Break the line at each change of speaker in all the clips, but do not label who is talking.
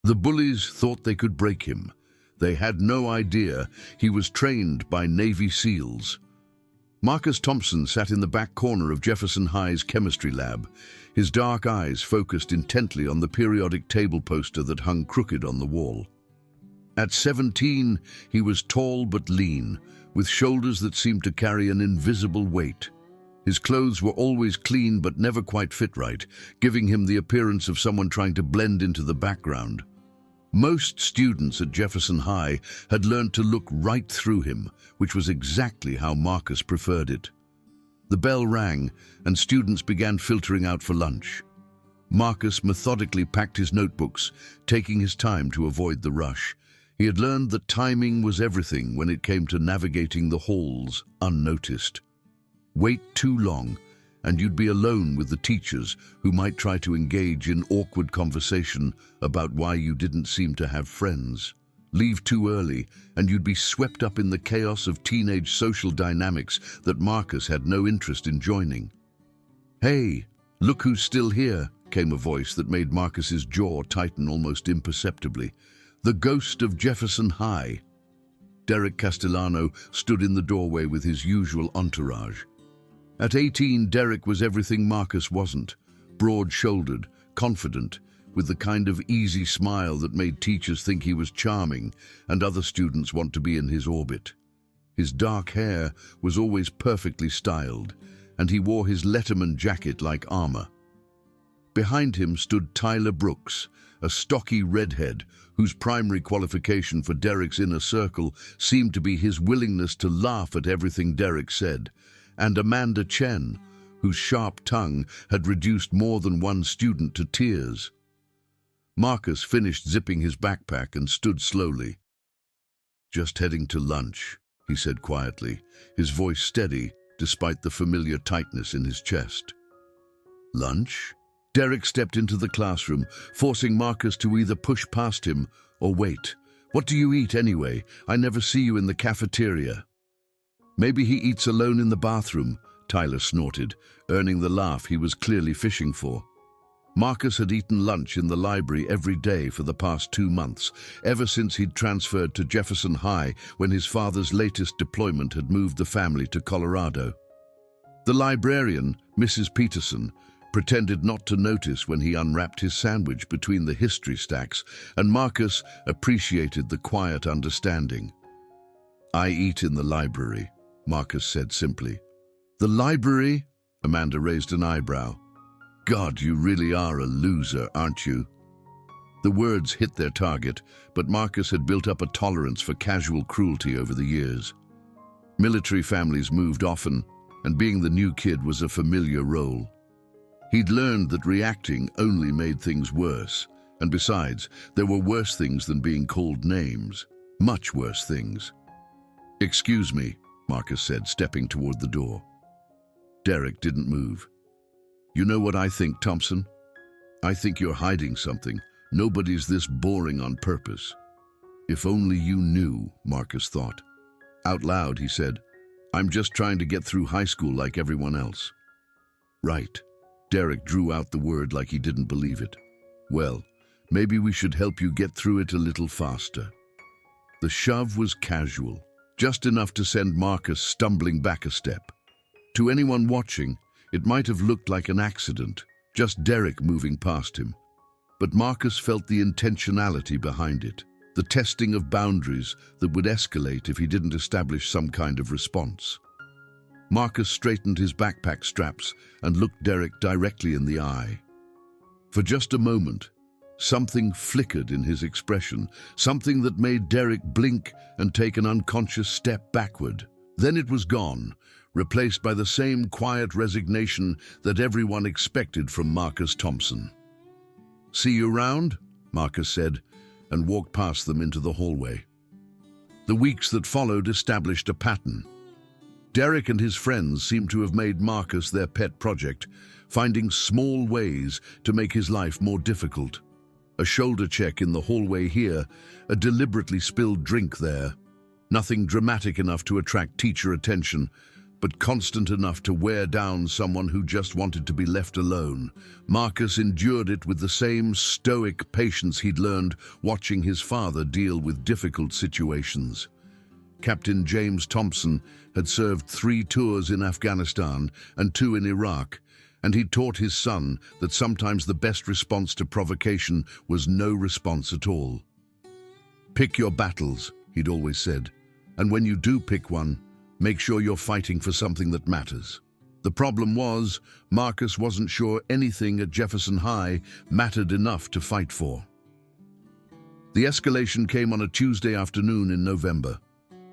The bullies thought they could break him. They had no idea he was trained by Navy SEALs. Marcus Thompson sat in the back corner of Jefferson High's chemistry lab, his dark eyes focused intently on the periodic table poster that hung crooked on the wall. At 17, he was tall but lean, with shoulders that seemed to carry an invisible weight. His clothes were always clean but never quite fit right, giving him the appearance of someone trying to blend into the background. Most students at Jefferson High had learned to look right through him, which was exactly how Marcus preferred it. The bell rang, and students began filtering out for lunch. Marcus methodically packed his notebooks, taking his time to avoid the rush. He had learned that timing was everything when it came to navigating the halls unnoticed. Wait too long, and you'd be alone with the teachers who might try to engage in awkward conversation about why you didn't seem to have friends. Leave too early, and you'd be swept up in the chaos of teenage social dynamics that Marcus had no interest in joining. "Hey, look who's still here," came a voice that made Marcus's jaw tighten almost imperceptibly. The ghost of Jefferson High. Derek Castellano stood in the doorway with his usual entourage. At 18, Derek was everything Marcus wasn't. Broad-shouldered, confident, with the kind of easy smile that made teachers think he was charming and other students want to be in his orbit. His dark hair was always perfectly styled, and he wore his Letterman jacket like armor. Behind him stood Tyler Brooks, a stocky redhead whose primary qualification for Derek's inner circle seemed to be his willingness to laugh at everything Derek said, and Amanda Chen, whose sharp tongue had reduced more than one student to tears. Marcus finished zipping his backpack and stood slowly. "Just heading to lunch," he said quietly, his voice steady despite the familiar tightness in his chest. "Lunch?" Derek stepped into the classroom, forcing Marcus to either push past him or wait. "What do you eat anyway? I never see you in the cafeteria." "Maybe he eats alone in the bathroom," Tyler snorted, earning the laugh he was clearly fishing for. Marcus had eaten lunch in the library every day for the past 2 months, ever since he'd transferred to Jefferson High when his father's latest deployment had moved the family to Colorado. The librarian, Mrs. Peterson, pretended not to notice when he unwrapped his sandwich between the history stacks, and Marcus appreciated the quiet understanding. "I eat in the library," Marcus said simply. "The library?" Amanda raised an eyebrow. "God, you really are a loser, aren't you?" The words hit their target, but Marcus had built up a tolerance for casual cruelty over the years. Military families moved often, and being the new kid was a familiar role. He'd learned that reacting only made things worse, and besides, there were worse things than being called names. Much worse things. "Excuse me," Marcus said, stepping toward the door. Derek didn't move. "You know what I think, Thompson? I think you're hiding something. Nobody's this boring on purpose." "If only you knew," Marcus thought. Out loud, he said, "I'm just trying to get through high school like everyone else." "Right." Derek drew out the word like he didn't believe it. "Well, maybe we should help you get through it a little faster." The shove was casual, just enough to send Marcus stumbling back a step. To anyone watching, it might have looked like an accident, just Derek moving past him. But Marcus felt the intentionality behind it, the testing of boundaries that would escalate if he didn't establish some kind of response. Marcus straightened his backpack straps and looked Derek directly in the eye. For just a moment, something flickered in his expression, something that made Derek blink and take an unconscious step backward. Then it was gone, replaced by the same quiet resignation that everyone expected from Marcus Thompson. "See you around," Marcus said, and walked past them into the hallway. The weeks that followed established a pattern. Derek and his friends seemed to have made Marcus their pet project, finding small ways to make his life more difficult. A shoulder check in the hallway here, a deliberately spilled drink there. Nothing dramatic enough to attract teacher attention, but constant enough to wear down someone who just wanted to be left alone. Marcus endured it with the same stoic patience he'd learned watching his father deal with difficult situations. Captain James Thompson had served 3 tours in Afghanistan and 2 in Iraq, and he'd taught his son that sometimes the best response to provocation was no response at all. "Pick your battles," he'd always said, "and when you do pick one, make sure you're fighting for something that matters." The problem was, Marcus wasn't sure anything at Jefferson High mattered enough to fight for. The escalation came on a Tuesday afternoon in November.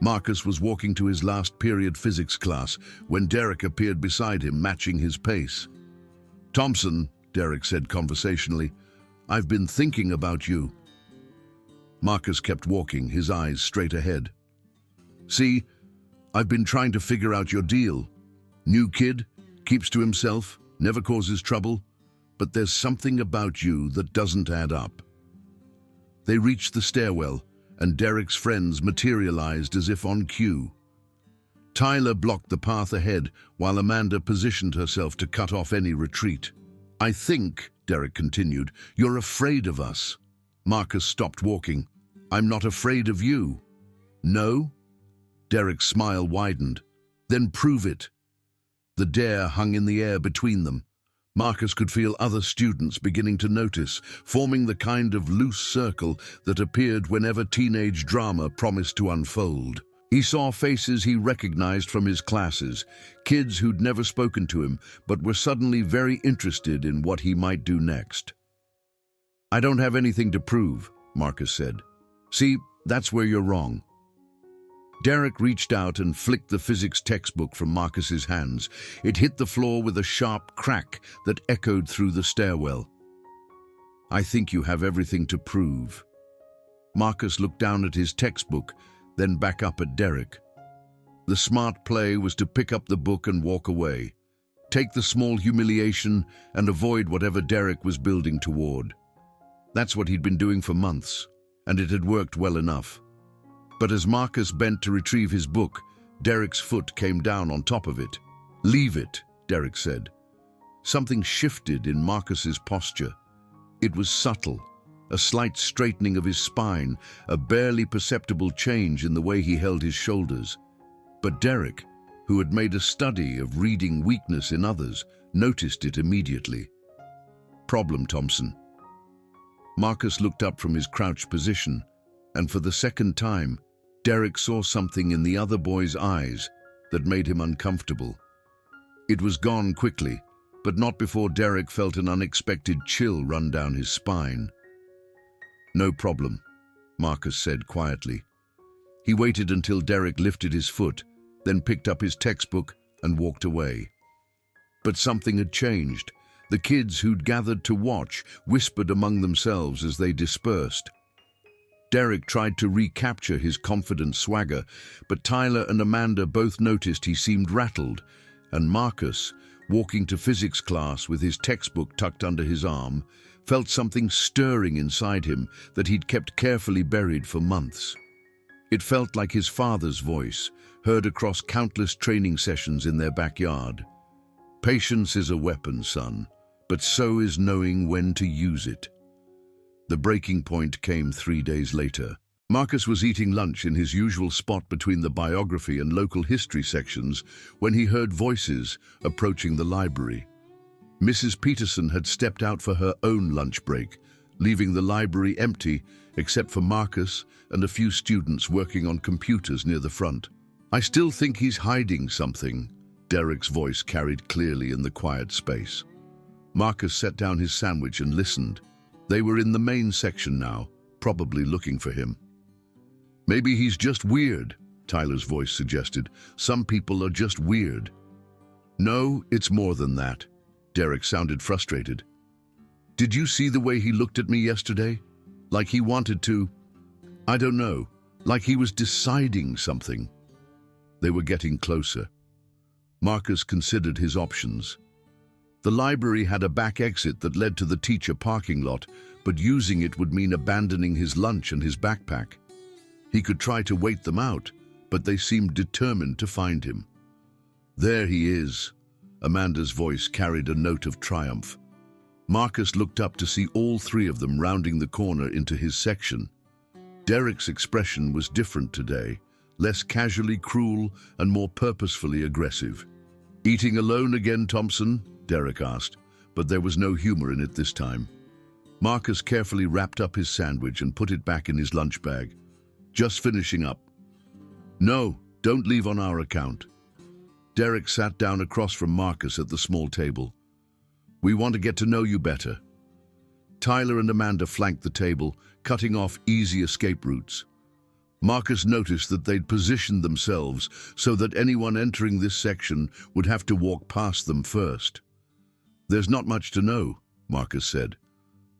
Marcus was walking to his last period physics class when Derek appeared beside him, matching his pace. "Thompson," Derek said conversationally, "I've been thinking about you." Marcus kept walking, his eyes straight ahead. "See, I've been trying to figure out your deal. New kid, keeps to himself, never causes trouble, but there's something about you that doesn't add up." They reached the stairwell, and Derek's friends materialized as if on cue. Tyler blocked the path ahead, while Amanda positioned herself to cut off any retreat. "I think," Derek continued, "you're afraid of us." Marcus stopped walking. "I'm not afraid of you." "No?" Derek's smile widened. "Then prove it." The dare hung in the air between them. Marcus could feel other students beginning to notice, forming the kind of loose circle that appeared whenever teenage drama promised to unfold. He saw faces he recognized from his classes, kids who'd never spoken to him, but were suddenly very interested in what he might do next. "I don't have anything to prove," Marcus said. "See, that's where you're wrong." Derek reached out and flicked the physics textbook from Marcus's hands. It hit the floor with a sharp crack that echoed through the stairwell. "I think you have everything to prove." Marcus looked down at his textbook, then back up at Derek. The smart play was to pick up the book and walk away, take the small humiliation and avoid whatever Derek was building toward. That's what he'd been doing for months, and it had worked well enough. But as Marcus bent to retrieve his book, Derek's foot came down on top of it. "Leave it," Derek said. Something shifted in Marcus's posture. It was subtle, a slight straightening of his spine, a barely perceptible change in the way he held his shoulders. But Derek, who had made a study of reading weakness in others, noticed it immediately. "Problem, Thompson." Marcus looked up from his crouched position, and for the second time, Derek saw something in the other boy's eyes that made him uncomfortable. It was gone quickly, but not before Derek felt an unexpected chill run down his spine. "No problem," Marcus said quietly. He waited until Derek lifted his foot, then picked up his textbook and walked away. But something had changed. The kids who'd gathered to watch whispered among themselves as they dispersed. Derek tried to recapture his confident swagger, but Tyler and Amanda both noticed he seemed rattled, and Marcus, walking to physics class with his textbook tucked under his arm, felt something stirring inside him that he'd kept carefully buried for months. It felt like his father's voice, heard across countless training sessions in their backyard. "Patience is a weapon, son, but so is knowing when to use it." The breaking point came 3 days later. Marcus was eating lunch in his usual spot between the biography and local history sections when he heard voices approaching the library. Mrs. Peterson had stepped out for her own lunch break, leaving the library empty except for Marcus and a few students working on computers near the front. "I still think he's hiding something," Derek's voice carried clearly in the quiet space. Marcus set down his sandwich and listened. They were in the main section now, probably looking for him. "Maybe he's just weird," Tyler's voice suggested. "Some people are just weird." "No, it's more than that." Derek sounded frustrated. "Did you see the way he looked at me yesterday? Like he wanted to... I don't know, like he was deciding something." They were getting closer. Marcus considered his options. The library had a back exit that led to the teacher parking lot, but using it would mean abandoning his lunch and his backpack. He could try to wait them out, but they seemed determined to find him. There he is. Amanda's voice carried a note of triumph. Marcus looked up to see all three of them rounding the corner into his section. Derek's expression was different today, less casually cruel and more purposefully aggressive. "Eating alone again, Thompson?" Derek asked, but there was no humor in it this time. Marcus carefully wrapped up his sandwich and put it back in his lunch bag. "Just finishing up." "No, don't leave on our account." Derek sat down across from Marcus at the small table. "We want to get to know you better." Tyler and Amanda flanked the table, cutting off easy escape routes. Marcus noticed that they'd positioned themselves so that anyone entering this section would have to walk past them first. "There's not much to know," Marcus said.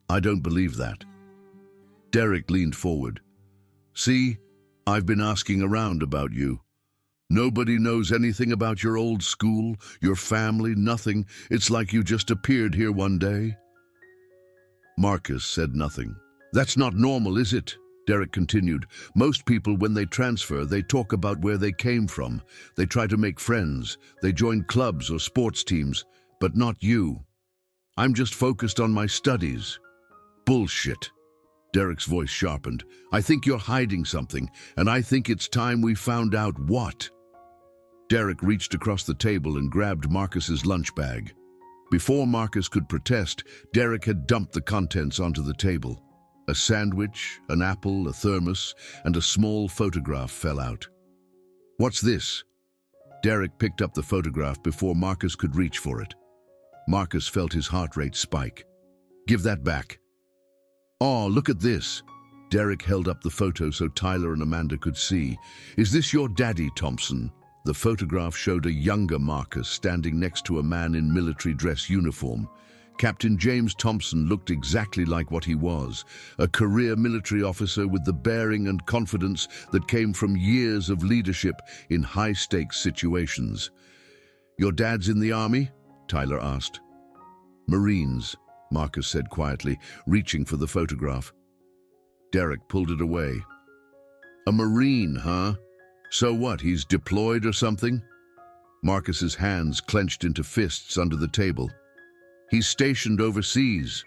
"I don't believe that." Derek leaned forward. "See, I've been asking around about you. Nobody knows anything about your old school, your family, nothing. It's like you just appeared here one day." Marcus said nothing. "That's not normal, is it?" Derek continued. "Most people, when they transfer, they talk about where they came from. They try to make friends. They join clubs or sports teams. But not you. I'm just focused on my studies." "Bullshit." Derek's voice sharpened. "I think you're hiding something, and I think it's time we found out what." Derek reached across the table and grabbed Marcus's lunch bag. Before Marcus could protest, Derek had dumped the contents onto the table. A sandwich, an apple, a thermos, and a small photograph fell out. "What's this?" Derek picked up the photograph before Marcus could reach for it. Marcus felt his heart rate spike. "Give that back." "Oh, look at this." Derek held up the photo so Tyler and Amanda could see. "Is this your daddy, Thompson?" The photograph showed a younger Marcus standing next to a man in military dress uniform. Captain James Thompson looked exactly like what he was, a career military officer with the bearing and confidence that came from years of leadership in high-stakes situations. "Your dad's in the army?" Tyler asked. "Marines," Marcus said quietly, reaching for the photograph. Derek pulled it away. "A Marine, huh? So what, he's deployed or something?" Marcus's hands clenched into fists under the table. "He's stationed overseas."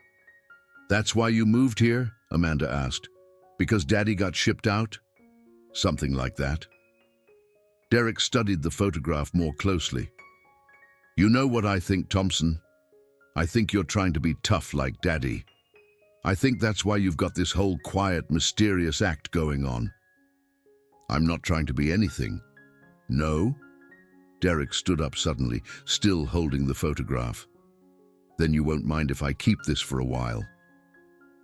"That's why you moved here?" Amanda asked. "Because Daddy got shipped out?" "Something like that." Derek studied the photograph more closely. "You know what I think, Thompson? I think you're trying to be tough like Daddy. I think that's why you've got this whole quiet, mysterious act going on." "I'm not trying to be anything." "No?" Derek stood up suddenly, still holding the photograph. "Then you won't mind if I keep this for a while."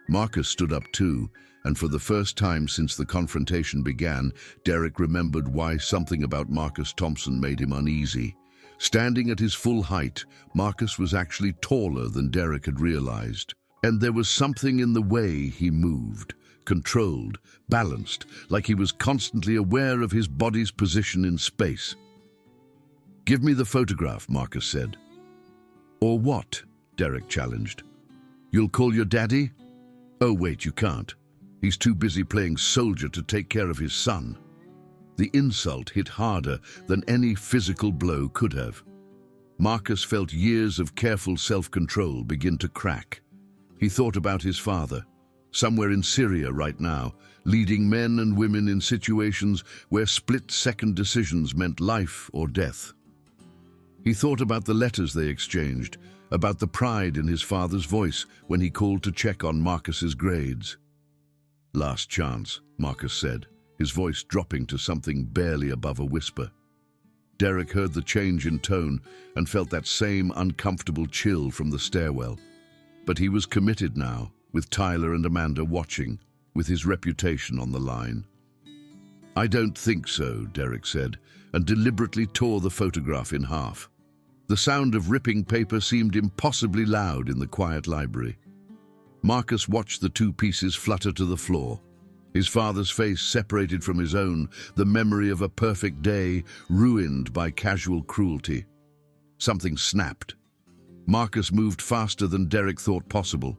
Marcus stood up too, and for the first time since the confrontation began, Derek remembered why something about Marcus Thompson made him uneasy. Standing at his full height, Marcus was actually taller than Derek had realized. And there was something in the way he moved, controlled, balanced, like he was constantly aware of his body's position in space. "Give me the photograph," Marcus said. "Or what?" Derek challenged. "You'll call your daddy?" "Oh, wait, you can't. He's too busy playing soldier to take care of his son." The insult hit harder than any physical blow could have. Marcus felt years of careful self-control begin to crack. He thought about his father, somewhere in Syria right now, leading men and women in situations where split-second decisions meant life or death. He thought about the letters they exchanged, about the pride in his father's voice when he called to check on Marcus's grades. "Last chance," Marcus said, his voice dropping to something barely above a whisper. Derek heard the change in tone and felt that same uncomfortable chill from the stairwell. But he was committed now, with Tyler and Amanda watching, with his reputation on the line. "I don't think so," Derek said, and deliberately tore the photograph in half. The sound of ripping paper seemed impossibly loud in the quiet library. Marcus watched the two pieces flutter to the floor. His father's face separated from his own, the memory of a perfect day ruined by casual cruelty. Something snapped. Marcus moved faster than Derek thought possible.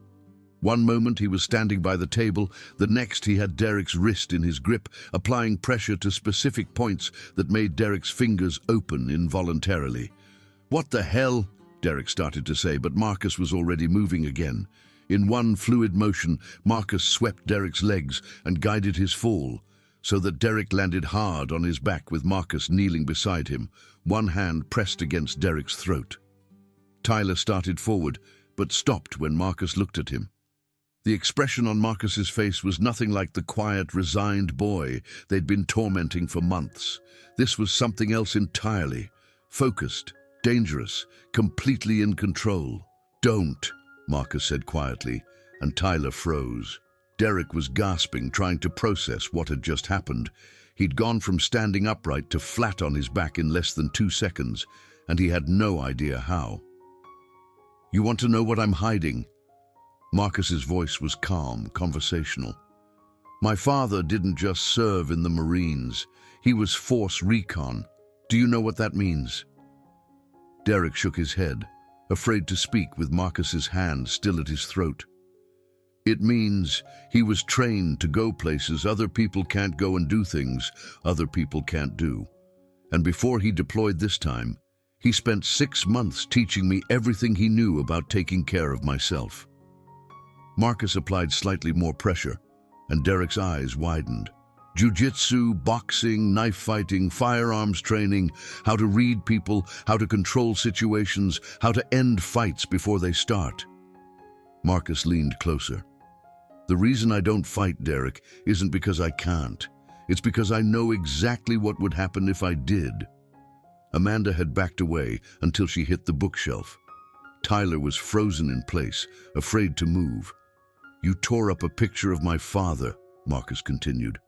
One moment he was standing by the table, the next he had Derek's wrist in his grip, applying pressure to specific points that made Derek's fingers open involuntarily. "What the hell?" Derek started to say, but Marcus was already moving again. In one fluid motion, Marcus swept Derek's legs and guided his fall, so that Derek landed hard on his back with Marcus kneeling beside him, one hand pressed against Derek's throat. Tyler started forward, but stopped when Marcus looked at him. The expression on Marcus's face was nothing like the quiet, resigned boy they'd been tormenting for months. This was something else entirely. Focused, dangerous, completely in control. "Don't," Marcus said quietly, and Tyler froze. Derek was gasping, trying to process what had just happened. He'd gone from standing upright to flat on his back in less than 2 seconds, and he had no idea how. "You want to know what I'm hiding?" Marcus's voice was calm, conversational. "My father didn't just serve in the Marines. He was Force Recon. Do you know what that means?" Derek shook his head, afraid to speak with Marcus's hand still at his throat. "It means he was trained to go places other people can't go and do things other people can't do. And before he deployed this time, he spent 6 months teaching me everything he knew about taking care of myself." Marcus applied slightly more pressure, and Derek's eyes widened. Jiu-jitsu, boxing, knife fighting, firearms training, how to read people, how to control situations, how to end fights before they start. Marcus leaned closer. "The reason I don't fight, Derek, isn't because I can't. It's because I know exactly what would happen if I did." Amanda had backed away until she hit the bookshelf. Tyler was frozen in place, afraid to move. "You tore up a picture of my father," Marcus continued.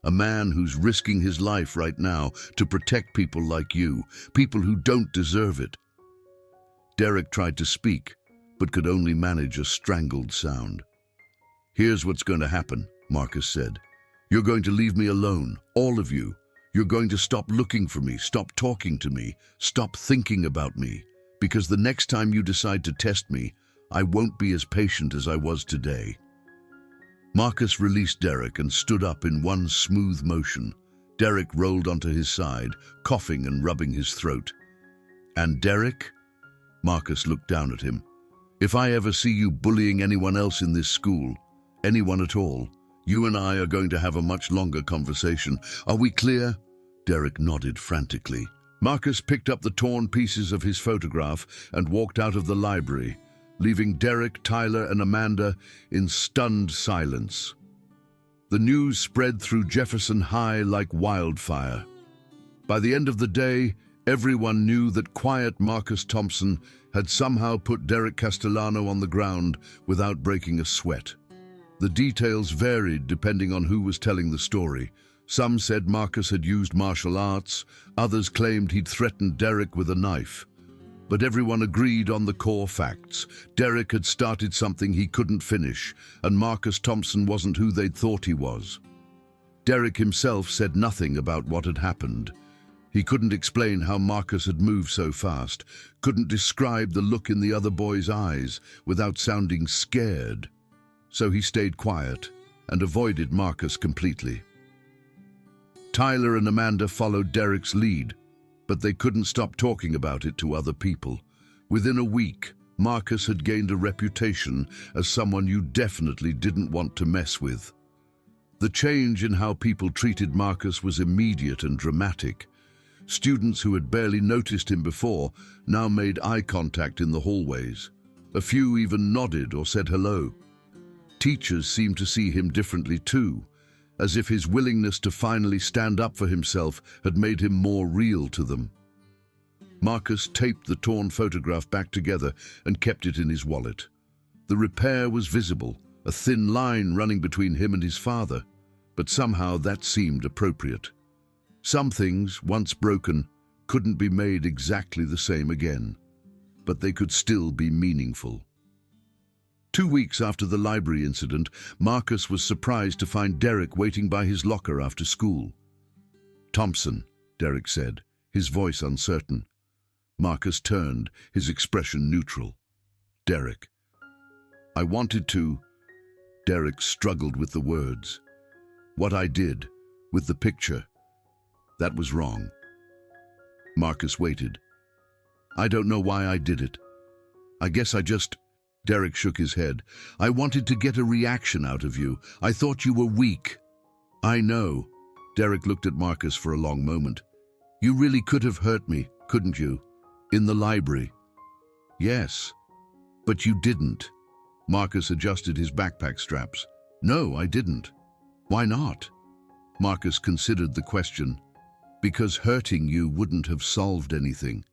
"A man who's risking his life right now to protect people like you, people who don't deserve it." Derek tried to speak, but could only manage a strangled sound. "Here's what's going to happen," Marcus said. "You're going to leave me alone, all of you. You're going to stop looking for me, stop talking to me, stop thinking about me, because the next time you decide to test me, I won't be as patient as I was today." Marcus released Derek and stood up in one smooth motion. Derek rolled onto his side, coughing and rubbing his throat. "And Derek?" Marcus looked down at him. "If I ever see you bullying anyone else in this school, anyone at all, you and I are going to have a much longer conversation. Are we clear?" Derek nodded frantically. Marcus picked up the torn pieces of his photograph and walked out of the library, leaving Derek, Tyler, and Amanda in stunned silence. The news spread through Jefferson High like wildfire. By the end of the day, everyone knew that quiet Marcus Thompson had somehow put Derek Castellano on the ground without breaking a sweat. The details varied depending on who was telling the story. Some said Marcus had used martial arts, others claimed he'd threatened Derek with a knife. But everyone agreed on the core facts. Derek had started something he couldn't finish, and Marcus Thompson wasn't who they'd thought he was. Derek himself said nothing about what had happened. He couldn't explain how Marcus had moved so fast, couldn't describe the look in the other boy's eyes without sounding scared. So he stayed quiet and avoided Marcus completely. Tyler and Amanda followed Derek's lead, but they couldn't stop talking about it to other people. Within a week, Marcus had gained a reputation as someone you definitely didn't want to mess with. The change in how people treated Marcus was immediate and dramatic. Students who had barely noticed him before now made eye contact in the hallways. A few even nodded or said hello. Teachers seemed to see him differently too, as if his willingness to finally stand up for himself had made him more real to them. Marcus taped the torn photograph back together and kept it in his wallet. The repair was visible, a thin line running between him and his father, but somehow that seemed appropriate. Some things, once broken, couldn't be made exactly the same again, but they could still be meaningful. 2 weeks after the library incident, Marcus was surprised to find Derek waiting by his locker after school. "Thompson," Derek said, his voice uncertain. Marcus turned, his expression neutral. "Derek, I wanted to, Derek struggled with the words. What I did, with the picture, that was wrong. Marcus waited. I don't know why I did it. I guess I just... Derek shook his head. I wanted to get a reaction out of you. I thought you were weak. I know. Derek looked at Marcus for a long moment. You really could have hurt me, couldn't you? In the library. Yes. But you didn't. Marcus adjusted his backpack straps. No, I didn't. Why not? Marcus considered the question. Because hurting you wouldn't have solved anything.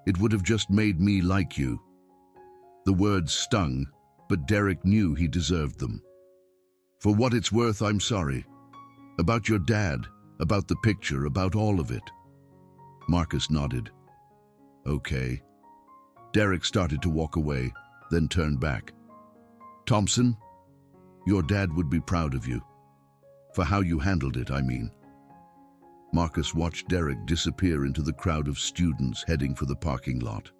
It would have just made me like you. The words stung, but Derek knew he deserved them. For what it's worth, I'm sorry. About your dad, about the picture, about all of it. Marcus nodded. Okay. Derek started to walk away, then turned back. Thompson, your dad would be proud of you. For how you handled it, I mean. Marcus watched Derek disappear into the crowd of students heading for the parking lot.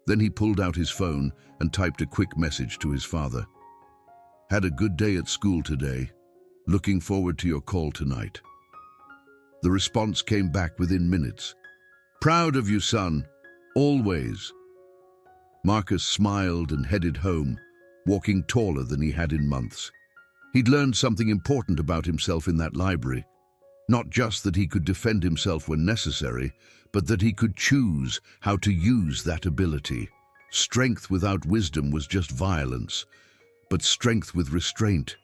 Then he pulled out his phone and typed a quick message to his father. Had a good day at school today. Looking forward to your call tonight. The response came back within minutes. Proud of you, son. Always. Marcus smiled and headed home, walking taller than he had in months. He'd learned something important about himself in that library. Not just that he could defend himself when necessary, but that he could choose how to use that ability. Strength without wisdom was just violence, but strength with restraint,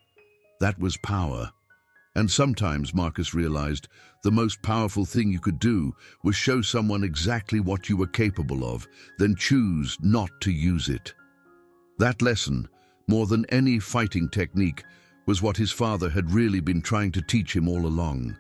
that was power. And sometimes, Marcus realized, the most powerful thing you could do was show someone exactly what you were capable of, then choose not to use it. That lesson, more than any fighting technique, was what his father had really been trying to teach him all along.